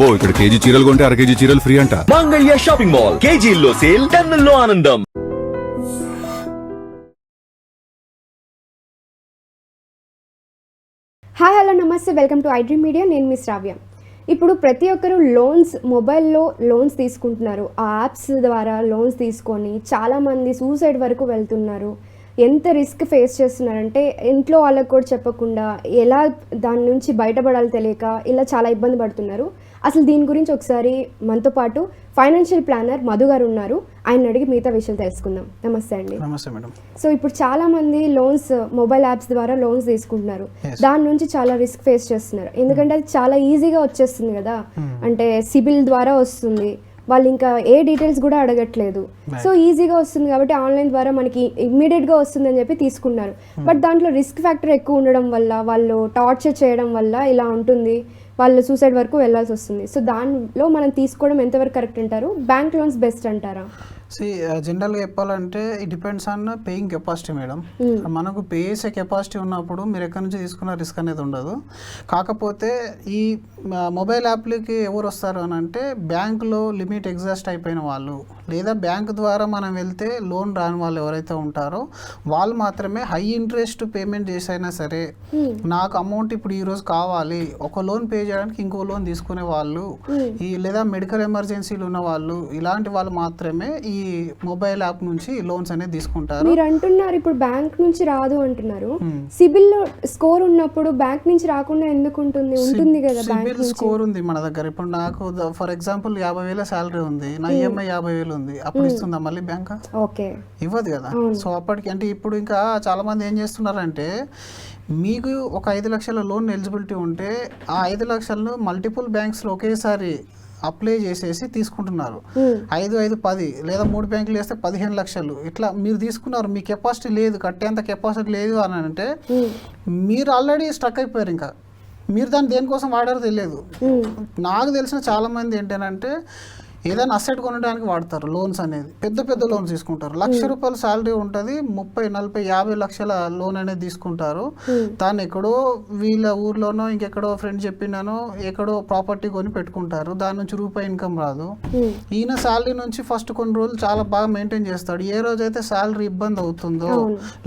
ఇక్కడ కేజీ చీరలు కొంటే అర కేజీ చీరలు ఫ్రీ అంట. మంగళ్య షాపింగ్ మాల్ కేజీల్లో సేల్, టన్నుల్లో ఆనందం. హాయ్ హలో నమస్తే, వెల్కమ్ టు ఐడ్రీమ్ మీడియా. నేను మీ శ్రావ్య. ఇప్పుడు ప్రతి ఒక్కరు మొబైల్లో లోన్స్ తీసుకుంటున్నారు. ఆ యాప్స్ ద్వారా లోన్స్ తీసుకొని చాలామంది సూసైడ్ వరకు వెళ్తున్నారు. ఎంత రిస్క్ ఫేస్ చేస్తున్నారంటే ఇంట్లో వాళ్ళకు కూడా చెప్పకుండా ఎలా దాని నుంచి బయటపడాలో తెలియక ఇలా చాలా ఇబ్బంది పడుతున్నారు. అసలు దీని గురించి ఒకసారి మనతో పాటు ఫైనాన్షియల్ ప్లానర్ మధు గారు ఉన్నారు. ఆయన అడిగి మిగతా విషయాలు తెలుసుకుందాం. నమస్తే అండి. నమస్తే మేడం. సో ఇప్పుడు చాలా మంది మొబైల్ యాప్స్ ద్వారా లోన్స్ తీసుకుంటున్నారు. దాని నుంచి చాలా రిస్క్ ఫేస్ చేస్తున్నారు. ఎందుకంటే అది చాలా ఈజీగా వచ్చేస్తుంది కదా, అంటే సిబిల్ ద్వారా వస్తుంది. వాళ్ళు ఇంకా ఏ డీటెయిల్స్ కూడా అడగట్లేదు. సో ఈజీగా వస్తుంది కాబట్టి ఆన్లైన్ ద్వారా మనకి ఇమ్మీడియట్గా వస్తుంది అని చెప్పి తీసుకున్నారు. బట్ దాంట్లో రిస్క్ ఫ్యాక్టర్ ఎక్కువ ఉండడం వల్ల, వాళ్ళు టార్చర్ చేయడం వల్ల ఇలా ఉంటుంది. వాళ్ళు సూసైడ్ వరకు వెళ్ళాల్సి వస్తుంది. సో దానిలో మనం తీసుకోవడం ఎంతవరకు కరెక్ట్ అంటారు? బ్యాంక్ లోన్స్ బెస్ట్ అంటారా? జనరల్గా చెప్పాలంటే it depends on paying capacity madam. మనకు పే చేసే కెపాసిటీ ఉన్నప్పుడు మీరు ఎక్కడి నుంచి తీసుకున్న రిస్క్ అనేది ఉండదు. కాకపోతే ఈ మొబైల్ యాప్లకి ఎవరు వస్తారు అని అంటే బ్యాంకులో లిమిట్ ఎగ్జాస్ట్ అయిపోయిన వాళ్ళు, లేదా బ్యాంక్ ద్వారా మనం వెళ్తే లోన్ రాని వాళ్ళు ఎవరైతే ఉంటారో వాళ్ళు మాత్రమే హై ఇంట్రెస్ట్ పేమెంట్ చేసైనా సరే నాకు అమౌంట్ ఇప్పుడు ఈరోజు కావాలి, ఒక లోన్ పే చేయడానికి ఇంకో లోన్ తీసుకునే వాళ్ళు, లేదా మెడికల్ ఎమర్జెన్సీలు ఉన్న వాళ్ళు, ఇలాంటి వాళ్ళు మాత్రమే ఈ మొబైల్ యాప్ నుంచి లోన్స్ అనేది తీసుకుంటారు. మీరు అంటున్నారు ఇప్పుడు బ్యాంక్ నుంచి రాదు అంటున్నారు. సిబిల్ స్కోర్ ఉన్నప్పుడు బ్యాంక్ నుంచి రాకుండా ఎందుకు ఉంటుంది? ఉంటుంది కదా, సిబిల్ స్కోర్ ఉంది మన దగ్గర. ఇప్పుడు నాకు ఫర్ ఎగ్జాంపుల్ 50,000 శాలరీ ఉంది, నా ఈఎంఐ 50,000 ఉంది, అప్పుడు ఇస్తుందా మళ్ళీ బ్యాంక్? ఓకే, ఇవ్వదు కదా. సో అప్పటికి అంటే ఇప్పుడు ఇంకా చాలా మంది ఏం చేస్తున్నారంటే, మీకు ఒక 5 లక్షల లోన్ ఎలిజిబిలిటీ ఉంటే ఆ 5 లక్షలను మల్టిపుల్ బ్యాంక్స్లో ఒకేసారి అప్లై చేసేసి తీసుకుంటున్నారు. 5, 10 లేదా 3 బ్యాంకులు వేస్తే 15 లక్షలు ఇట్లా మీరు తీసుకున్నారు. మీ కెపాసిటీ లేదు, కట్టేంత కెపాసిటీ లేదు అని అంటే మీరు ఆల్రెడీ స్ట్రక్ అయిపోయారు. ఇంకా మీరు దాన్ని దేనికోసం వాడారో తెలియదు. నాకు తెలిసిన చాలామంది ఏంటంటే ఏదైనా అసెట్ కొనడానికి వాడతారు లోన్స్ అనేది. పెద్ద పెద్ద లోన్స్ తీసుకుంటారు. ₹1,00,000 శాలరీ ఉంటుంది, 30, 40, 50 లక్షల లోన్ అనేది తీసుకుంటారు. దాన్ని ఎక్కడో వీళ్ళ ఊర్లోనో ఇంకెక్కడో ఫ్రెండ్ చెప్పినానో ఎక్కడో ప్రాపర్టీ కొని పెట్టుకుంటారు. దాని నుంచి రూపాయి ఇన్కమ్ రాదు. ఈయన శాలరీ నుంచి ఫస్ట్ కొన్ని రోజులు చాలా బాగా మెయింటైన్ చేస్తాడు. ఏ రోజైతే శాలరీ ఇబ్బంది అవుతుందో,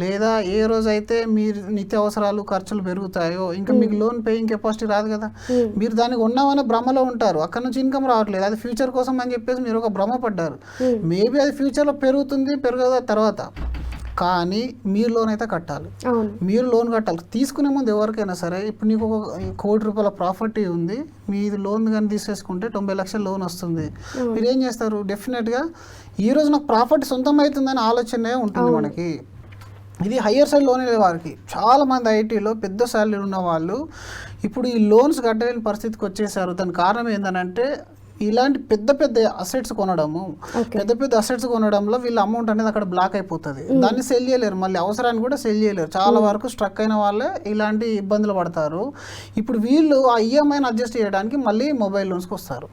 లేదా ఏ రోజైతే మీరు నిత్యావసరాలు ఖర్చులు పెరుగుతాయో ఇంకా మీకు లోన్ పేయింగ్ కెపాసిటీ రాదు కదా. మీరు దానికి ఉన్నామనే భ్రమలో ఉంటారు. అక్కడ నుంచి ఇన్కమ్ రావట్లేదు. అది ఫ్యూచర్ కోసం అని చెప్పేసి మీరు ఒక భ్రమ పడ్డారు. మేబీ అది ఫ్యూచర్లో పెరుగుతుంది, పెరగదు తర్వాత. కానీ మీరు లోన్ అయితే కట్టాలి. మీరు లోన్ కట్టాలి. తీసుకునే ముందు ఎవరికైనా సరే, ఇప్పుడు నీకు ఒక ₹1,00,00,000 ప్రాపర్టీ ఉంది, మీది లోన్ కానీ తీసేసుకుంటే 90 లక్షల లోన్ వస్తుంది. మీరు ఏం చేస్తారు? డెఫినెట్గా ఈరోజు నాకు ప్రాపర్టీ సొంతం అవుతుందని ఆలోచనే ఉంటుంది మనకి. ఇది హయ్యర్ సైడ్ లోన్ వారికి. చాలామంది ఐటీలో పెద్ద శాలరీ ఉన్న వాళ్ళు ఇప్పుడు ఈ లోన్స్ కట్టలేని పరిస్థితికి వచ్చేసారు. దాని కారణం ఏంటంటే ఇలాంటి పెద్ద పెద్ద అసెట్స్ కొనడము. పెద్ద పెద్ద అసెట్స్ కొనడంలో వీళ్ళ అమౌంట్ అనేది అక్కడ బ్లాక్ అయిపోతుంది. దాన్ని సెల్ చేయలేరు, మళ్ళీ అవసరాన్ని కూడా సెల్ చేయలేరు. చాలా వరకు స్ట్రక్ అయిన వాళ్ళే ఇలాంటి ఇబ్బందులు పడతారు. ఇప్పుడు వీళ్ళు ఆ ఈఎంఐని అడ్జస్ట్ చేయడానికి మళ్ళీ మొబైల్ లోన్స్కి వస్తారు.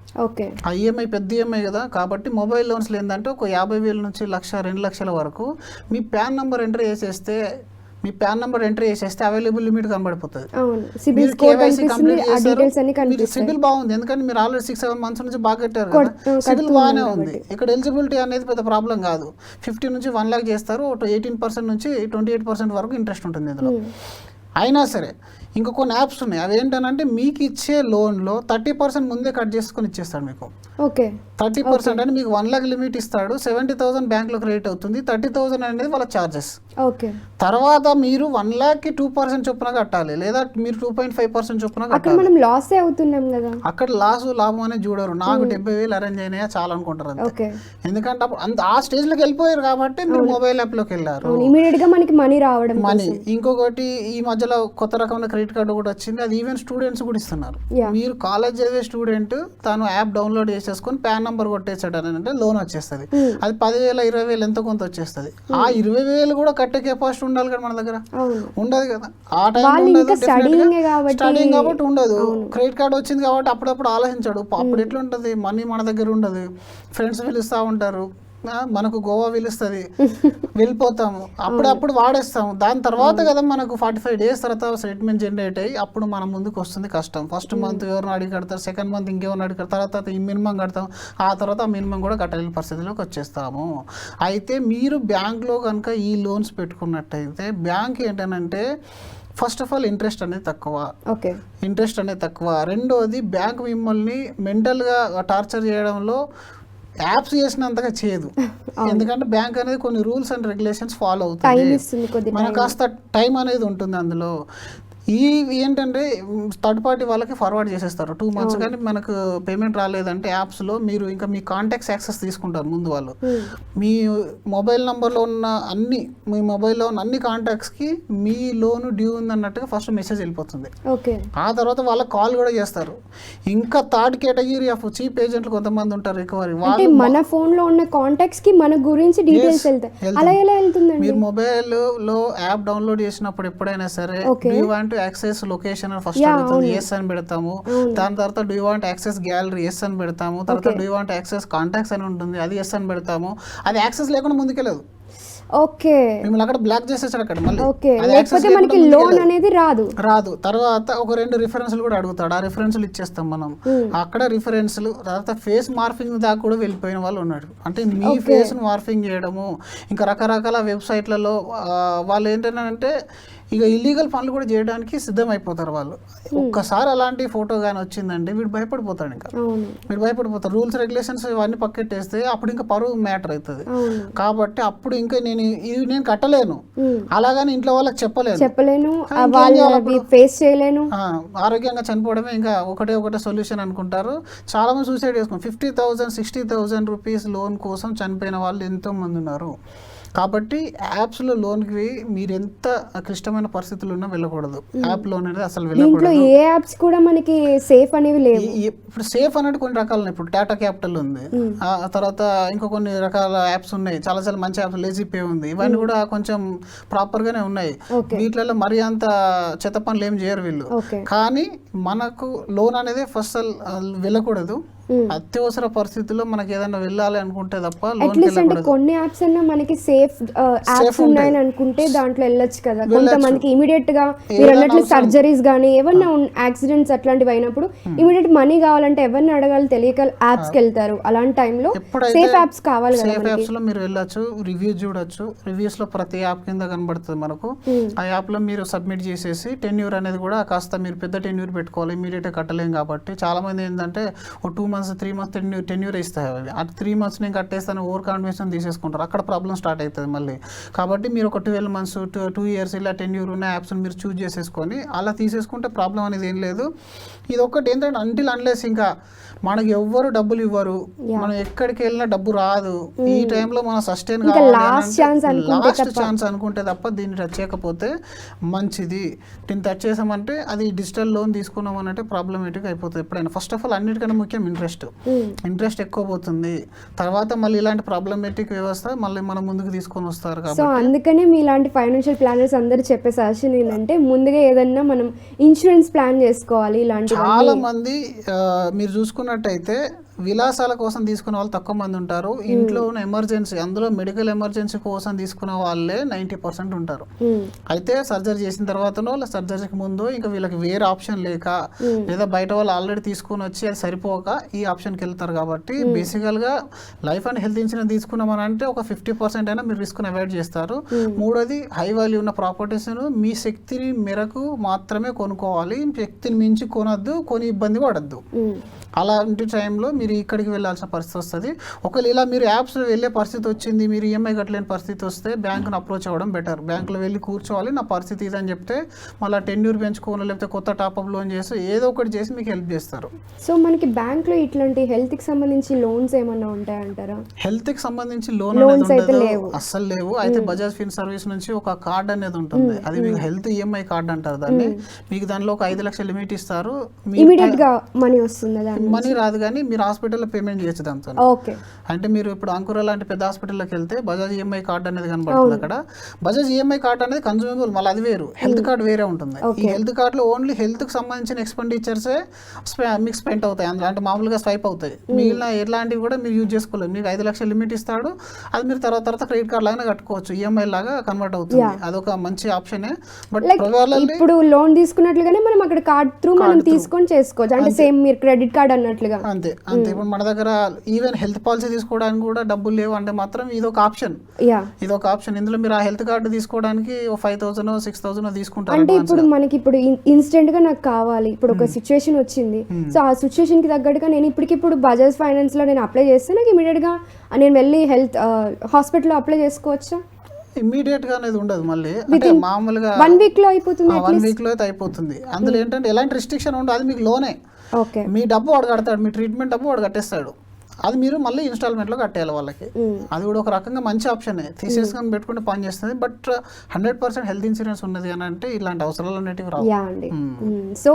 ఆ ఈఎంఐ పెద్ద ఈఎంఐ కదా, కాబట్టి మొబైల్ లోన్స్లో ఏంటంటే ఒక 50,000 నుంచి 1,00,000, 2 లక్షల వరకు మీ పాన్ నెంబర్ ఎంటర్ చేసేస్తే అవైలబుల్ లిమిట్ కనబడిపోతుంది. మీరు కేవైసీ కంప్లీట్ చేస్తారు, మీరు సిబిల్ బాగుంది, ఎందుకంటే మీరు ఆల్రెడీ 6-7 మంత్స్ నుంచి బాగా కట్టారు కదా, సిబిల్ బాగానే ఉంది. ఇక్కడ ఎలిజిబిలిటీ అనేది పెద్ద ప్రాబ్లం కాదు. 50 నుంచి 1 లాక్ చేస్తారు, 18% నుంచి 28% వరకు ఇంట్రెస్ట్ ఉంటుంది ఇందులో. అయినా సరే ఇంకా కొన్ని యాప్స్ ఉన్నాయి. అవి ఏంటంటే మీకు ఇచ్చే లోన్లో 30% ముందే కట్ చేసుకొని ఇచ్చేస్తాడు మీకు. 30% అంటే మీకు 1 లాక్ లిమిట్ ఇస్తాడు. 70,000 బ్యాంక్లో క్రెడిట్ అవుతుంది. 30,000 అనేది వాళ్ళ ఛార్జెస్. తర్వాత మీరు 1 లాక్కి 2% చొప్పున కట్టాలి, లేదా మీరు 2.5% చొప్పున కట్టాలి. మనం లాస్ అవుతున్నాం కదా. అక్కడ లాభం అనేది చూడరు. నాకు 70,000 అరేంజ్ అయినాయా చాలా అనుకుంటారు అంతే. ఎందుకంటే ఆ స్టేజ్లోకి వెళ్ళిపోయారు కాబట్టి మీరు మొబైల్ యాప్లోకి వెళ్ళారు. మనకి మనీ. ఇంకొకటి ఈ మధ్యలో కొత్త రకమైన క్రెడిట్ కార్డు కూడా వచ్చింది. అది ఈవెన్ స్టూడెంట్స్ కూడా ఇస్తున్నారు. మీరు కాలేజ్ చదివే స్టూడెంట్ తను యాప్ డౌన్లోడ్ చేసేసుకొని పాన్ నంబర్ కొట్టేసాడు అని అంటే లోన్ వచ్చేస్తుంది. అది 10,000, 20,000 ఎంతో కొంత వచ్చేస్తుంది. ఆ 20,000 కూడా కట్టే కెపాసిటీ ఉండాలి కదా మన దగ్గర. ఉండదు కదా ఆ టైంలో. స్టడీయింగ్ కాబట్టి ఉండదు. క్రెడిట్ కార్డు వచ్చింది కాబట్టి అప్పుడప్పుడు ఆలోచించాడు. అప్పుడు ఎట్లా ఉంటుంది, మనీ మన దగ్గర ఉండదు, ఫ్రెండ్స్ పిలుస్తూ ఉంటారు, మనకు గోవా పిలుస్తుంది, వెళ్ళిపోతాము, అప్పుడప్పుడు వాడేస్తాము. దాని తర్వాత కదా మనకు 45 days తర్వాత స్టేట్మెంట్ జనరేట్ అయ్యి అప్పుడు మన ముందుకు వస్తుంది కష్టం. ఫస్ట్ మంత్ ఎవరిని అడిగి కడతారు, సెకండ్ మంత్ ఇంకెవరిని అడిగి కడతారు, తర్వాత ఈ మినిమం కడతాం, ఆ తర్వాత ఆ మినిమం కూడా కట్టలేని పరిస్థితిలోకి వచ్చేస్తాము. అయితే మీరు బ్యాంక్లో కనుక ఈ లోన్స్ పెట్టుకున్నట్టయితే బ్యాంక్ ఏంటంటే ఫస్ట్ ఆఫ్ ఆల్ ఇంట్రెస్ట్ అనేది తక్కువ, ఓకే, ఇంట్రెస్ట్ అనేది తక్కువ. రెండోది బ్యాంక్ మిమ్మల్ని మెంటల్గా టార్చర్ చేయడంలో యాప్స్ చేసినంతగా చేయదు. ఎందుకంటే బ్యాంక్ అనేది కొన్ని రూల్స్ అండ్ రెగ్యులేషన్స్ ఫాలో అవుతుంది, మనకు కాస్త టైం అనేది ఉంటుంది అందులో. ఈ ఏంటంటే థర్డ్ పార్టీ వాళ్ళకి ఫార్వర్డ్ చేసేస్తారు 2 months, కానీ మనకు పేమెంట్ రాలేదంటే యాప్స్లో మీరు ఇంకా మీ కాంటాక్ట్స్ యాక్సెస్ తీసుకుంటారు ముందు వాళ్ళు. మీ మొబైల్ నెంబర్లో ఉన్న మీ మొబైల్లో ఉన్న అన్ని కాంటాక్ట్స్కి మీ లోన్ డ్యూ ఉందన్నట్టుగా ఫస్ట్ మెసేజ్ వెళ్ళిపోతుంది. ఆ తర్వాత వాళ్ళకి కాల్ కూడా చేస్తారు. ఇంకా థర్డ్ కేటగిరీ ఆఫ్ చీప్ ఏజెంట్లు కొంతమంది ఉంటారు రికవరీ వాళ్ళు. మన ఫోన్లో ఉన్న కాంటాక్ట్స్ కి మన గురించి డీటెయిల్స్ వెళ్తాయి. అలా ఎలా వెళ్తుందండి? మీరు మొబైల్లో యాప్ డౌన్లోడ్ చేసినప్పుడు ఎప్పుడైనా సరే యాక్సెస్ లొకేషన్ ఫస్ట్ అడుగుతుంది, ఎస్ అని పెడతాము. దాని తర్వాత do want access gallery, yes అని పెడతాము. తర్వాత డూ వాంట్ యాక్సెస్ కాంటాక్ట్స్ అని ఉంటుంది, అది ఎస్ అని పెడతాము. అది యాక్సెస్ లేకుండా ముందుకెళ్ళదు. ఓకే, మిమ్మల్ని అక్కడ బ్లాక్ చేసేసాడు అక్కడ మళ్ళీ. లేకపోతే మనకి లోన్ అనేది రాదు. తర్వాత ఒక 2 రిఫరెన్స్లు కూడా అడుగుతాడు, ఆ రిఫరెన్స్లు ఇచ్చేస్తాం మనం. అక్కడ రిఫరెన్స్లు తర్వాత ఫేస్ మార్ఫింగ్ దాకా కూడా వెళ్ళిపోయిన వాళ్ళు ఉన్నారు. అంటే మీ ఫేస్ మార్ఫింగ్ చేయడము, ఇంకా రకరకాల వెబ్సైట్లలో వాళ్ళు ఏంటంటే ఇక ఇల్లీగల్ పనులు కూడా చేయడానికి సిద్ధమైపోతారు వాళ్ళు. ఒక్కసారి అలాంటి ఫోటో కానీ వచ్చిందంటే వీడు భయపడిపోతాడు. ఇంకా వీడు భయపడిపోతారు. రూల్స్ రెగ్యులేషన్స్ ఇవన్నీ పక్కెట్టేస్తే అప్పుడు ఇంకా పరువు మ్యాటర్ అవుతుంది. కాబట్టి అప్పుడు ఇంకా నేను కట్టలేను, అలాగని ఇంట్లో వాళ్ళకి చెప్పలేను, ఫేస్ చేయలేను, ఆరోగ్యంగా చనిపోవడమే ఇంకా ఒకటే సొల్యూషన్ అనుకుంటారు. చాలా మంది సూసైడ్ చేసుకున్నారు. 50,000 60,000 రూపీస్ లోన్ కోసం చనిపోయిన వాళ్ళు ఎంతో మంది ఉన్నారు. కాబట్టి యాప్స్లో లోన్కి మీరు ఎంత క్లిష్టమైన పరిస్థితులు ఉన్నా వెళ్ళకూడదు. యాప్ లోన్ అనేది అసలు వెళ్ళకూడదు. ఏ యాప్స్ కూడా మనకి సేఫ్ అనేవి లేవు. ఇప్పుడు సేఫ్ అనేది కొన్ని రకాలు ఉన్నాయి. ఇప్పుడు టాటా క్యాపిటల్ ఉంది, ఆ తర్వాత ఇంకా కొన్ని రకాల యాప్స్ ఉన్నాయి, చాలా చాలా మంచి యాప్స్, లేజీ పే ఉంది. ఇవన్నీ కూడా కొంచెం ప్రాపర్గానే ఉన్నాయి. వీటిలలో మరీ అంత చెత్త పనులు ఏం చేయరు వీళ్ళు. కానీ మనకు లోన్ అనేది ఫస్ట్ వెళ్ళకూడదు. అత్యవసర పరిస్థితుల్లో మనకి ఏదైనా వెళ్ళాలి అనుకుంటే తప్ప కొన్ని యాప్స్ అన్నా మనకి సేఫ్ యాప్స్ ఉన్నాయని అనుకుంటే దాంట్లో వెళ్ళొచ్చు కదా. కొంతమందికి ఇమీడియట్ గా మీరు అన్నట్లు సర్జరీస్ గానీ ఏమన్నా యాక్సిడెంట్స్ అట్లాంటివి అయినప్పుడు ఇమీడియట్ మనీ కావాలంటే ఎవరిని అడగాలి తెలియక యాప్స్ కి వెళ్తారు. అలాంటి టైంలో సేఫ్ యాప్స్ కావాలి కదా. సేఫ్ యాప్స్ లో మీరు వెళ్ళొచ్చు, రివ్యూస్ చూడొచ్చు. రివ్యూస్ లో ప్రతి యాప్ కింద కనబడుతుంది మనకు. ఆ యాప్ లో మీరు సబ్మిట్ చేసేసి టెన్యూర్ అనేది కూడా కాస్త మీరు పెద్ద టెన్యూర్ పెట్టుకోవాలి, ఇమీడియట్ కట్టలేం కాబట్టి. చాలా మంది ఏంటంటే 2 months 3 months టెన్యూర్ ఇస్తాయి. ఆ 3 months నేను కట్టేస్తాను ఓవర్ కాన్ఫిడెన్స్ తీసేసుకుంటారు. అక్కడ ప్రాబ్లం స్టార్ట్ అవుతుంది మళ్ళీ. కాబట్టి మీరు ఒక 12 months 2 years ఇలా టెన్యూర్ ఉన్న యాప్స్ మీరు చూస్ చేసేసుకొని అలా తీసేసుకుంటే ప్రాబ్లం అనేది ఏం లేదు. ఇది ఒక్కటి ఏంటంటే అంటిల్ అన్లెస్ ఇంకా మనకి ఎవ్వరు డబ్బులు ఇవ్వరు, మనం ఎక్కడికి వెళ్ళినా డబ్బు రాదు, ఈ టైంలో మనం సస్టైన్ కావాలి లాస్ట్ ఛాన్స్ అనుకుంటే తప్ప దీన్ని టచ్ చేయకపోతే మంచిది. దీన్ని టచ్ చేసామంటే అది డిజిటల్ లోన్ తీసుకున్నాం అంటే ప్రాబ్లమేటిక్ అయిపోతుంది ఎప్పుడైనా. ఫస్ట్ ఆఫ్ ఆల్ అన్నిటికన్నా ముఖ్యం ఇంట్రెస్ట్ ఎక్కువ పోతుంది. తర్వాత మళ్ళీ ఇలాంటి ప్రాబ్లమేటిక్ వ్యవస్థ మళ్ళీ మనం ముందుకు తీసుకొని వస్తారు. కాబట్టి సో అందుకనే మీ ఇలాంటి ఫైనాన్షియల్ ప్లానర్స్ అందరూ చెప్పే సజెషన్ ఏంటంటే ముందుగా ఏదన్నా మనం ఇన్సూరెన్స్ ప్లాన్ చేసుకోవాలి. ఇలాంటి చాలా మంది మీరు చూసుకున్నట్టయితే విలాసాల కోసం తీసుకునే వాళ్ళు తక్కువ మంది ఉంటారు. ఇంట్లో ఉన్న ఎమర్జెన్సీ, అందులో మెడికల్ ఎమర్జెన్సీ కోసం తీసుకునే వాళ్ళే 90% ఉంటారు. అయితే సర్జరీ చేసిన తర్వాతనో సర్జరీకి ముందు ఇంకా వీళ్ళకి వేరే ఆప్షన్ లేక లేదా బయట వాళ్ళు ఆల్రెడీ తీసుకుని వచ్చి అది సరిపోక ఈ ఆప్షన్కి వెళ్తారు. కాబట్టి బేసికల్గా లైఫ్ అండ్ హెల్త్ ఇన్సూరెన్స్ తీసుకున్నామని అంటే ఒక 50% అయినా మీరు రిస్క్ని అవాయిడ్ చేస్తారు. మూడోది హై వాల్యూ ఉన్న ప్రాపర్టీస్ను మీ శక్తిని మేరకు మాత్రమే కొనుక్కోవాలి, శక్తిని మించి కొనొద్దు, కొని ఇబ్బంది పడద్దు. అలాంటి టైంలో మీరు ఇక్కడికి వెళ్ళాల్సిన పరిస్థితి వస్తుంది. ఒకవేళ ఇలా మీరు యాప్స్లో వెళ్ళే పరిస్థితి వచ్చింది, మీరు ఈఎంఐ కట్టలేని పరిస్థితి వస్తే బ్యాంకును అప్రోచ్ అవ్వడం బెటర్. బ్యాంకులో వెళ్ళి కూర్చోవాలి, నా పరిస్థితి ఇదని చెప్తే మళ్ళీ టెన్యూర్ పెంచుకోవాలి, లేకపోతే కొత్త టాప్అప్ లోన్ చేసి ఏదో ఒకటి చేసి మీకు హెల్ప్ చేస్తారు. సో మనకి బ్యాంక్లో ఇట్లాంటి హెల్త్కి సంబంధించి లోన్స్ ఏమన్నా ఉంటాయంటారా? హెల్త్కి సంబంధించి లోన్ అనేది అస్సలు లేవు. అయితే బజాజ్ ఫిన్ సర్వీస్ నుంచి ఒక కార్డ్ అనేది ఉంటుంది, అది మీకు హెల్త్ ఈఎంఐ కార్డ్ అంటారు దాన్ని. మీకు దానిలో ఒక 5 లక్షల లిమిట్ ఇస్తారు, ఇమీడియట్ గా మనీ వస్తుంది. మనీ రాదు కానీ మీరు హాస్పిటల్లో పేమెంట్ చేయొచ్చు దాంతో. ఓకే. అంటే మీరు ఇప్పుడు అంకుర లాంటి పెద్ద హాస్పిటల్లోకి వెళ్తే బజాజ్ ఈఎంఐ కార్డ్ అనేది కనబడుతుంది అక్కడ. బజాజ్ ఈఎంఐ కార్డ్ అనేది కన్జ్యూమబుల్, మళ్ళీ అది వేరు, హెల్త్ కార్డ్ వేరే ఉంటుంది. ఈ హెల్త్ కార్డులో ఓన్లీ హెల్త్కి సంబంధించిన ఎక్స్పెండిచర్సే మీకు స్పెండ్ అవుతాయి అందులో, అంటే మామూలుగా స్వైప్ అవుతాయి. మిగిలిన ఎలాంటివి కూడా మీరు యూజ్ చేసుకోలేదు. మీకు 5 లక్షలు లిమిట్ ఇస్తాడు, అది మీరు తర్వాత క్రెడిట్ కార్డ్ లాగానే కట్టుకోవచ్చు, ఈఎంఐ లాగా కన్వర్ట్ అవుతుంది. అదొక మంచి ఆప్షనే. బట్ ఇప్పుడు లోన్ తీసుకున్నట్లుగానే మనం అక్కడ కార్డ్ త్రూ మనం తీసుకొని చేసుకోవచ్చు, అంటే సేమ్ మీరు క్రెడిట్ కార్డ్ అన్నట్లుగా. అంతే. ఇప్పుడు మన దగ్గర ఈవెన్ హెల్త్ పాలసీ తీసుకోవడానికి కూడా డబ్బులు లేవు అంటే మాత్రం ఇదొక ఆప్షన్. ఇందులో మీరు ఆ హెల్త్ కార్డు తీసుకోవడానికి 5,000 6,000 తీసుకుంటారు. అంటే ఇప్పుడు మనకి ఇప్పుడు ఇన్స్టెంట్ గా నాకు కావాలి, ఇప్పుడు ఒక సిచ్యువేషన్ వచ్చింది, సో ఆ సిచ్యువేషన్ కి తగ్గట్టుగా నేను ఇప్పటికిప్పుడు బజాజ్ ఫైనాన్స్ లో నేను అప్లై చేస్తే నాకు ఇమీడియట్ గా నేను వెళ్ళి హెల్త్ హాస్పిటల్ అప్లై చేసుకోవచ్చా? ఇమీడియట్ గా అనేది ఉండదు, మళ్ళీ అంటే మామూలుగా 1 వీక్ లో అయిపోతుంది. 1 వీక్ లో అయితే అయిపోతుంది. అందులో ఏంటంటే ఎలాంటి రిస్ట్రిక్షన్ ఉండదు, అది మీకు లోనే. మీ డబ్బు వాడు కడతాడు, మీ ట్రీట్మెంట్ డబ్బు వాడు కట్టేస్తాడు, అది మీరు మళ్ళీ ఇన్స్టాల్మెంట్లో కట్టేయాలి వాళ్ళకి. అది కూడా ఒక రకంగా మంచి ఆప్షనే, తీసేసుకొని పెట్టుకుంటే పని చేస్తుంది. బట్ 100% హెల్త్ ఇన్సూరెన్స్ ఉన్నది అని అంటే ఇలాంటి అవసరాలు అనేటివి రావు. సో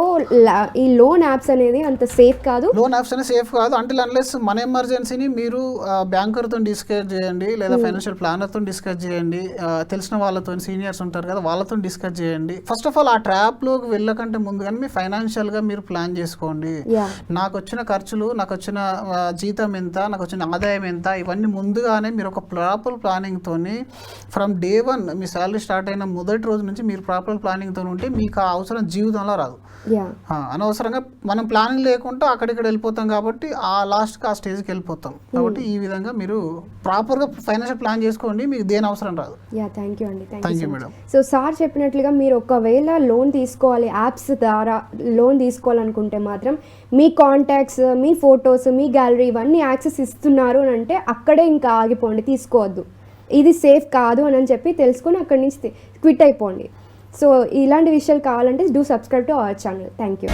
ఈ లోన్ యాప్స్ అనేది అంత సేఫ్ కాదు, లోన్ యాప్స్ అనేది సేఫ్ కాదు అంటిల్ అన్లెస్ మన ఎమర్జెన్సీని మీరు బ్యాంకర్తో డిస్కస్ చేయండి, లేదా ఫైనాన్షియల్ ప్లానర్తో డిస్కస్ చేయండి, తెలిసిన వాళ్ళతో సీనియర్స్ ఉంటారు కదా వాళ్ళతో డిస్కస్ చేయండి. ఫస్ట్ ఆఫ్ ఆల్ ఆ ట్రాప్లోకి వెళ్ళకంటే ముందుగానే మీ ఫైనాన్షియల్గా మీరు ప్లాన్ చేసుకోండి. నాకు వచ్చిన ఖర్చులు, నాకు వచ్చిన జీతం ఎంత, నాకు వచ్చిన ఆదాయం ఎంత, ఇవన్నీ ముందుగానే మీరు ఒక ప్రాపర్ ప్లానింగ్తో ఫ్రమ్ డే 1 మీ శాలరీ స్టార్ట్ అయిన మొదటి రోజు నుంచి మీరు ప్రాపర్ ప్లానింగ్తో ఉంటే మీకు ఆ అవసరం జీవితంలో రాదు. అనవసరంగా మనం ప్లానింగ్ లేకుండా అక్కడిక్కడ వెళ్ళిపోతాం కాబట్టి ఆ లాస్ట్కి ఆ స్టేజ్కి వెళ్ళిపోతాం. కాబట్టి ఈ విధంగా మీరు ప్రాపర్గా ఫైనాన్షియల్ ప్లాన్ చేసుకోండి, మీకు దేని అవసరం రాదు. థ్యాంక్ యూ అండి. Thank you madam. So sir చెప్పినట్లుగా మీరు ఒకవేళ లోన్ తీసుకోవాలి, యాప్స్ ద్వారా లోన్ తీసుకోవాలనుకుంటే మాత్రం మీ కాంటాక్ట్స్, మీ ఫొటోస్, మీ గ్యాలరీ ఇవన్నీ యాక్సెస్ ఇస్తున్నారు అని అంటే అక్కడే ఇంకా ఆగిపోండి, తీసుకోవద్దు, ఇది సేఫ్ కాదు అని చెప్పి తెలుసుకొని అక్కడి నుంచి క్విట్ అయిపోండి. సో ఇలాంటి విషయాలు కావాలంటే do subscribe to our channel. Thank you.